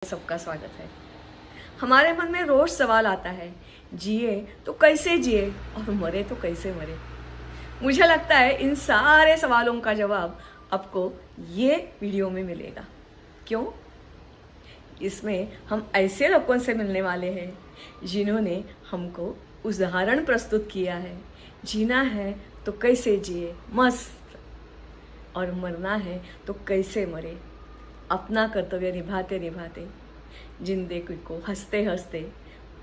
सबका स्वागत है। हमारे मन में रोज सवाल आता है, जिए तो कैसे जिए और मरे तो कैसे मरे। मुझे लगता है इन सारे सवालों का जवाब आपको ये वीडियो में मिलेगा। क्यों? इसमें हम ऐसे लोगों से मिलने वाले हैं जिन्होंने हमको उदाहरण प्रस्तुत किया है। जीना है तो कैसे जिए मस्त, और मरना है तो कैसे मरे, अपना कर्तव्य निभाते निभाते जिंदगी को हंसते हंसते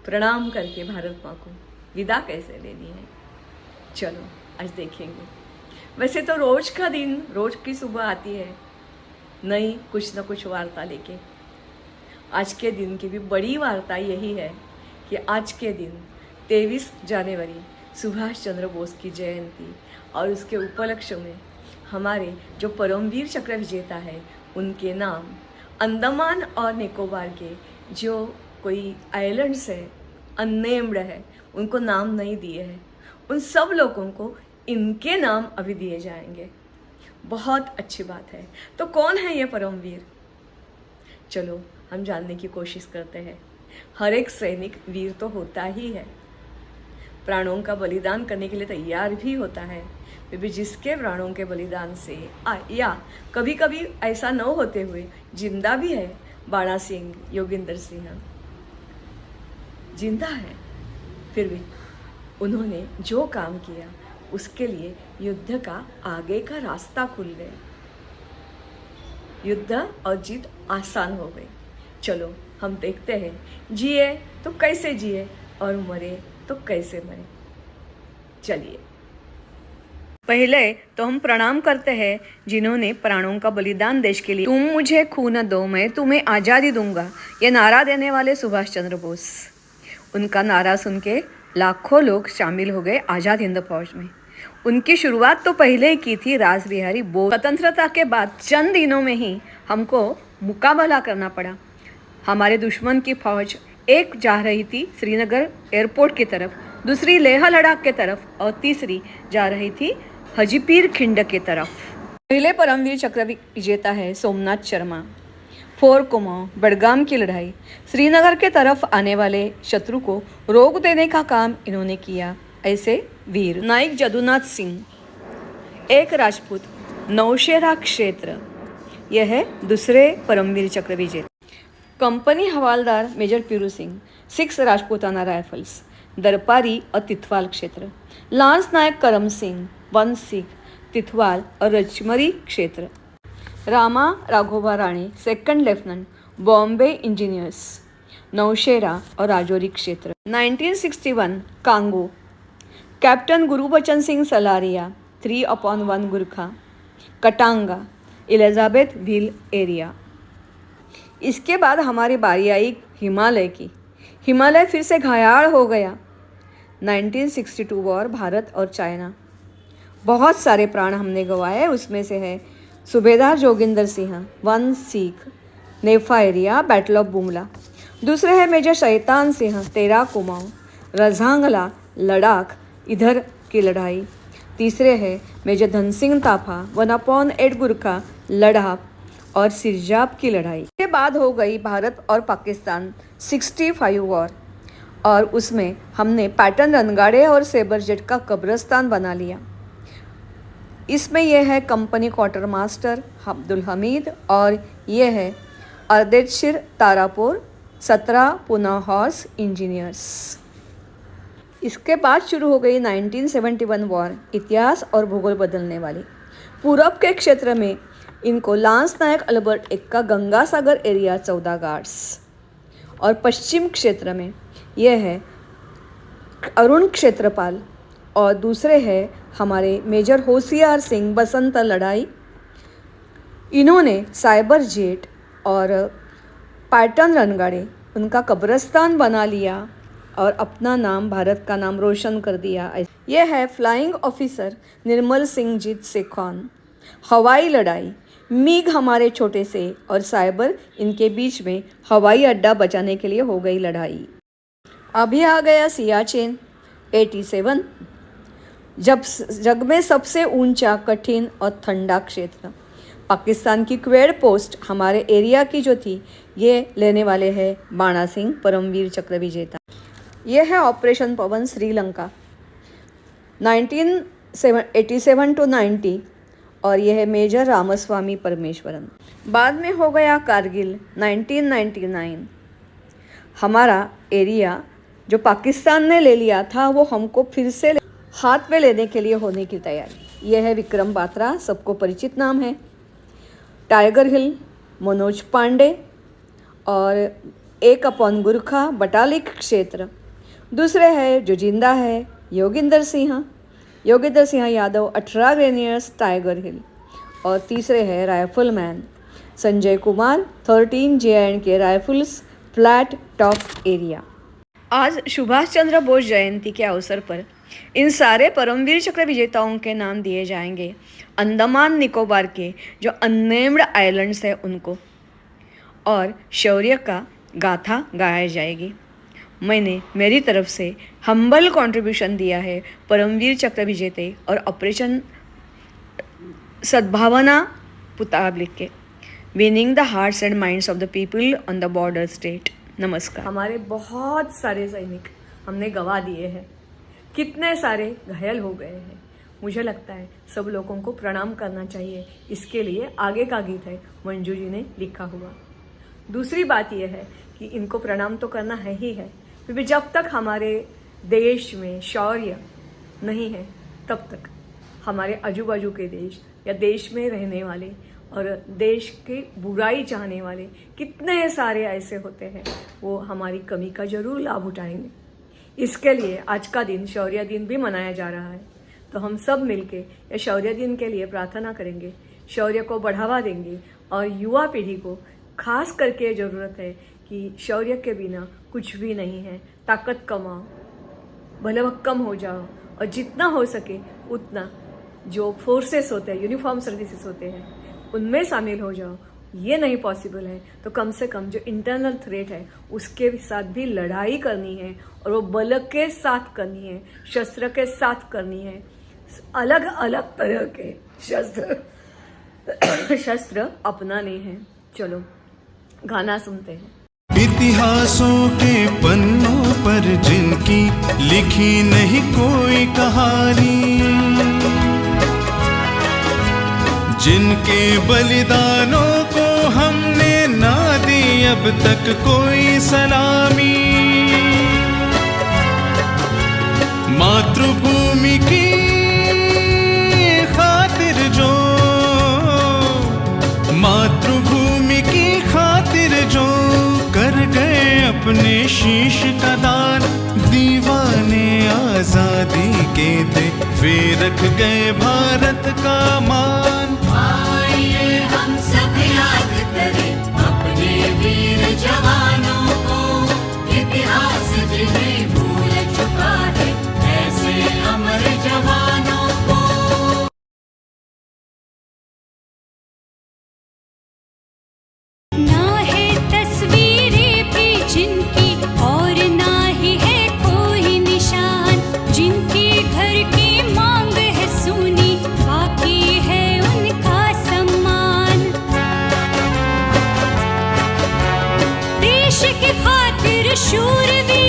प्रणाम करके भारत माँ को विदा कैसे लेनी है। चलो आज देखेंगे। वैसे तो रोज का दिन, रोज की सुबह आती है नई कुछ न कुछ वार्ता लेके। आज के दिन की भी बड़ी वार्ता यही है कि आज के दिन 23 जनवरी सुभाष चंद्र बोस की जयंती और उसके उपलक्ष्य में हमारे जो परमवीर चक्र विजेता है उनके नाम अंडमान और निकोबार के जो कोई आइलैंड्स है, अननेम्ड है, उनको नाम नहीं दिए हैं, उन सब लोगों को इनके नाम अभी दिए जाएंगे। बहुत अच्छी बात है। तो कौन है ये परमवीर? चलो हम जानने की कोशिश करते हैं। हर एक सैनिक वीर तो होता ही है, प्राणों का बलिदान करने के लिए तैयार भी होता है। भी जिसके प्राणों के बलिदान से या कभी कभी ऐसा न होते हुए जिंदा भी है, बाणा सिंह, योगेंद्र सिंह जिंदा है, फिर भी उन्होंने जो काम किया उसके लिए युद्ध का आगे का रास्ता खुल गया, युद्ध और जीत आसान हो गई। चलो हम देखते हैं जिए तो कैसे जिए और मरे तो कैसे मरे। चलिए पहले तो हम प्रणाम करते हैं जिन्होंने प्राणों का बलिदान देश के लिए। तुम मुझे खून दो मैं तुम्हें आज़ादी दूंगा, ये नारा देने वाले सुभाष चंद्र बोस। उनका नारा सुन के लाखों लोग शामिल हो गए आज़ाद हिंद फौज में। उनकी शुरुआत तो पहले ही की थी रास बिहारी बोस। स्वतंत्रता के बाद चंद दिनों में ही हमको मुकाबला करना पड़ा। हमारे दुश्मन की फौज एक जा रही थी श्रीनगर एयरपोर्ट की तरफ, दूसरी लेह लद्दाख के तरफ और तीसरी जा रही थी हाजीपीर खिंड की तरफ। पहले परमवीर चक्र विजेता है सोमनाथ शर्मा। फोर कुमाऊं बड़गाम की लड़ाई, श्रीनगर के तरफ आने वाले शत्रु को रोक देने का काम इन्होंने किया। ऐसे वीर नायक जदुनाथ सिंह, एक राजपूत, नौशेरा क्षेत्र, यह है दूसरे परमवीर चक्र विजेता। कंपनी हवालदार मेजर पीरू सिंह, 6 राजपूताना राइफल्स, दरपारी और तिथवाल क्षेत्र। लांस नायक करम सिंह, 1 सिख, तिथवाल और रजमरी क्षेत्र। रामा राघोबा राणी, 2nd lieutenant, Bombay engineers, Nowshera और राजौरी क्षेत्र। 1961 Congo, captain Gurbachan Singh Salaria, 3/1 Gurkha, कटांगा, Elizabeth wheel area. इसके बाद हमारी बारी आई हिमालय की। हिमालय फिर से घायल हो गया। 1962 वॉर, भारत और चाइना। बहुत सारे प्राण हमने गंवाए। उसमें से है सूबेदार जोगिंदर सिंह, 1 सिख, नेफा एरिया, बैटल ऑफ बुमला। दूसरे है मेजर शैतान सिंह, 13 कुमाऊं, रजांगला, लद्दाख, इधर की लड़ाई। तीसरे है मेजर धन सिंह ताफा, 1/8 गुरखा, लद्दाख और सिरजाब की लड़ाई। के बाद हो गई भारत और पाकिस्तान 65 वॉर, और उसमें हमने पैटर्न रनगाड़े और सेबर जेट का कब्रिस्तान बना लिया। इसमें यह है company quarter master Abdul Hamid, और यह है अर्देशिर तारापुर, 17 पुना हॉर्स इंजीनियर्स। इसके बाद शुरू हो गई 1971 वॉर, इतिहास और भूगोल बदलने वाली। पूरब के क्षेत्र में इनको लांस नायक अल्बर्ट एक का गंगा सागर एरिया, 14 गार्ड्स, और पश्चिम क्षेत्र में यह है अरुण क्षेत्रपाल, और दूसरे है हमारे मेजर होशियार सिंह, बसंत लड़ाई। इन्होंने साइबर जेट और पैटर्न रनगाड़े, उनका कब्रिस्तान बना लिया और अपना नाम, भारत का नाम रोशन कर दिया। यह है फ्लाइंग ऑफिसर निर्मल सिंह जीत सेखौन। हवाई लड़ाई, मिग हमारे छोटे से और साइबर, इनके बीच में हवाई अड्डा बचाने के लिए हो गई लड़ाई। अभी आ गया सियाचिन, 87, जब जग में सबसे ऊंचा, कठिन और ठंडा क्षेत्र। पाकिस्तान की क्वेड पोस्ट हमारे एरिया की जो थी, ये लेने वाले हैं बाणा सिंह परमवीर चक्र विजेता। ये है ऑपरेशन पवन श्रीलंका 1987 to 90 और यह है मेजर रामस्वामी परमेश्वरन। बाद में हो गया कारगिल 1999। हमारा एरिया जो पाकिस्तान ने ले लिया था वो हमको फिर से हाथ में लेने के लिए होने की तैयारी। यह है विक्रम बात्रा, सबको परिचित नाम है। टाइगर हिल मनोज पांडे और एक अपॉन गुरखा बटालिक क्षेत्र। दूसरे है जो जिंदा है योगेंद्र सिंह यादव 18 ग्रेनियर्स टाइगर हिल। और तीसरे है rifleman Sanjay Kumar 13 J&K rifles flat top area. आज सुभाष चंद्र बोस जयंती के अवसर पर इन सारे परमवीर चक्र विजेताओं के नाम दिए जाएंगे। अंडमान निकोबार के जो अननेम्ड आइलैंड्स है उनको, और शौर्य का गाथा गाया जाएगी। मैंने मेरी तरफ से हम्बल कंट्रीब्यूशन दिया है परमवीर चक्र विजेते और ऑपरेशन सद्भावना पुताबलिक के, winning the hearts and minds of the people on the border state. नमस्कार। हमारे बहुत सारे सैनिक हमने गवा दिए हैं, कितने सारे घायल हो गए हैं। मुझे लगता है सब लोगों को प्रणाम करना चाहिए। इसके लिए आगे का गीत है मंजू जी ने लिखा हुआ। दूसरी बात यह है कि इनको प्रणाम तो करना है ही है, क्योंकि जब तक हमारे देश में शौर्य नहीं है तब तक हमारे आजू बाजू के देश या देश में रहने वाले और देश के बुराई चाहने वाले कितने सारे ऐसे होते हैं, वो हमारी कमी का जरूर लाभ उठाएंगे। इसके लिए आज का दिन शौर्य दिन भी मनाया जा रहा है, तो हम सब मिलके या शौर्य दिन के लिए प्रार्थना करेंगे, शौर्य को बढ़ावा देंगे। और युवा पीढ़ी को खास करके ज़रूरत है कि शौर्य के बिना कुछ भी नहीं है। ताकत कमाओ, भलभक्कम हो जाओ, और जितना हो सके उतना जो फोर्सेस होते हैं, यूनिफॉर्म सर्विसेज होते हैं, उनमें शामिल हो जाओ। ये नहीं पॉसिबल है तो कम से कम जो इंटरनल थ्रेट है उसके साथ भी लड़ाई करनी है, और वो बल के साथ करनी है, शस्त्र के साथ करनी है। अलग अलग तरह के शस्त्र अपनाने हैं। चलो गाना सुनते हैं। इतिहासों के पन्नों पर जिनकी लिखी नहीं कोई कहानी, जिनके बलिदानों को हमने ना दी अब तक कोई सलामी, मातृभूमि की खातिर जो, मातृभूमि की खातिर जो कर गए अपने शीश का दान, दीवाने आजादी के थे वे रख गए भारत का मान। आइए हम सब याद करें अपने वीर जवानों को, इतिहास जिन्हें भूल चुका है ऐसे अमर जवानों को। ना है तस्वीरें भी जिनकी और ना ही है कोई निशान, जिनके घर की मांग है सुनी बाकी है उनका सम्मान। देश की खातिर शूरवीर